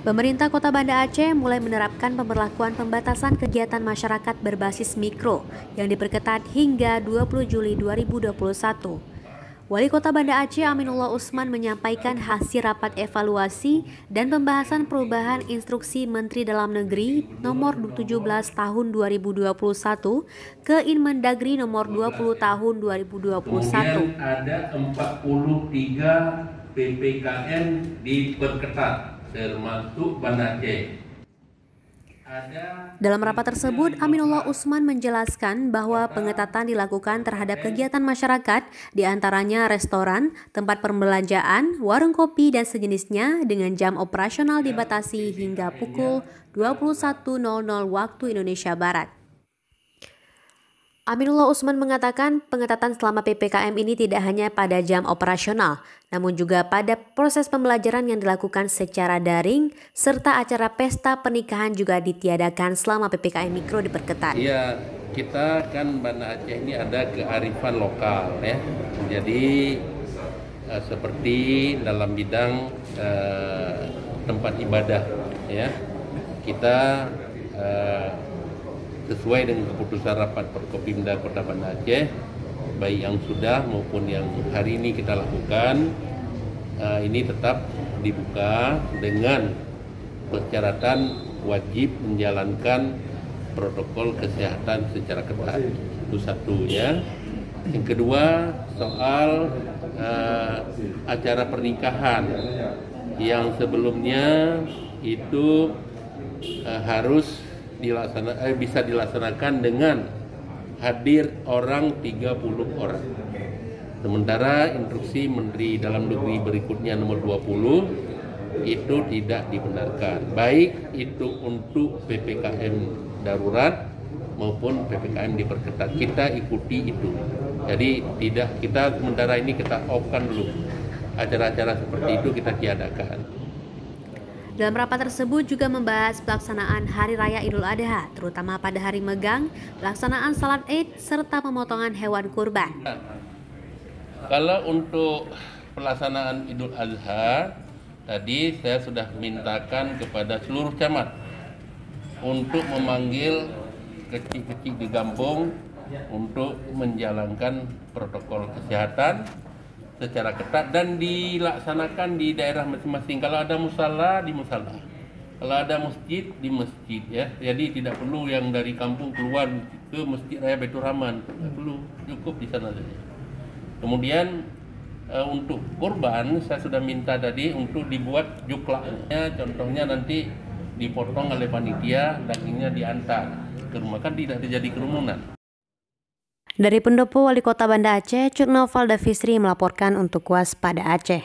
Pemerintah Kota Banda Aceh mulai menerapkan pemberlakuan pembatasan kegiatan masyarakat berbasis mikro yang diperketat hingga 20 Juli 2021. Wali Kota Banda Aceh Aminullah Usman menyampaikan hasil rapat evaluasi dan pembahasan perubahan instruksi Menteri Dalam Negeri nomor 17 tahun 2021 ke Inmendagri nomor 20 tahun 2021. Kemudian ada 43 PPKM diperketat termasuk Banda Aceh. Dalam rapat tersebut, Aminullah Usman menjelaskan bahwa pengetatan dilakukan terhadap kegiatan masyarakat, diantaranya restoran, tempat perbelanjaan, warung kopi, dan sejenisnya dengan jam operasional dibatasi hingga pukul 21.00 waktu Indonesia Barat. Aminullah Usman mengatakan pengetatan selama PPKM ini tidak hanya pada jam operasional, namun juga pada proses pembelajaran yang dilakukan secara daring, serta acara pesta pernikahan juga ditiadakan selama PPKM Mikro diperketat. Iya, kita kan Banda Aceh ini ada kearifan lokal ya. Jadi seperti dalam bidang tempat ibadah ya. Kita sesuai dengan keputusan rapat Forkopimda Kota Banda Aceh, baik yang sudah maupun yang hari ini kita lakukan, ini tetap dibuka dengan persyaratan wajib menjalankan protokol kesehatan secara ketat. Itu satu ya. Yang kedua, soal acara pernikahan yang sebelumnya itu harus bisa dilaksanakan dengan hadir orang 30 orang. Sementara instruksi Menteri Dalam Negeri berikutnya nomor 20 itu tidak dibenarkan. Baik itu untuk PPKM darurat maupun PPKM diperketat. Kita ikuti itu. Jadi kita sementara ini kita off-kan dulu. Acara-acara seperti itu kita tiadakan. Dalam rapat tersebut juga membahas pelaksanaan Hari Raya Idul Adha, terutama pada hari megang, pelaksanaan salat Id, serta pemotongan hewan kurban. Kalau untuk pelaksanaan Idul Adha, tadi saya sudah mintakan kepada seluruh camat untuk memanggil kecil-kecil di kampung untuk menjalankan protokol kesehatan secara ketat dan dilaksanakan di daerah masing-masing. Kalau ada musala, di musala. Kalau ada masjid, di masjid ya. Jadi tidak perlu yang dari kampung keluar ke Masjid Raya Baitur Rahman. Tidak perlu, cukup di sana saja. Kemudian untuk kurban saya sudah minta tadi untuk dibuat juklaknya, contohnya nanti dipotong oleh panitia, dagingnya diantar ke rumah, kan tidak terjadi kerumunan. Dari Pendopo Wali Kota Banda Aceh, Cuk Naufal Davistri melaporkan untuk Waspada Aceh.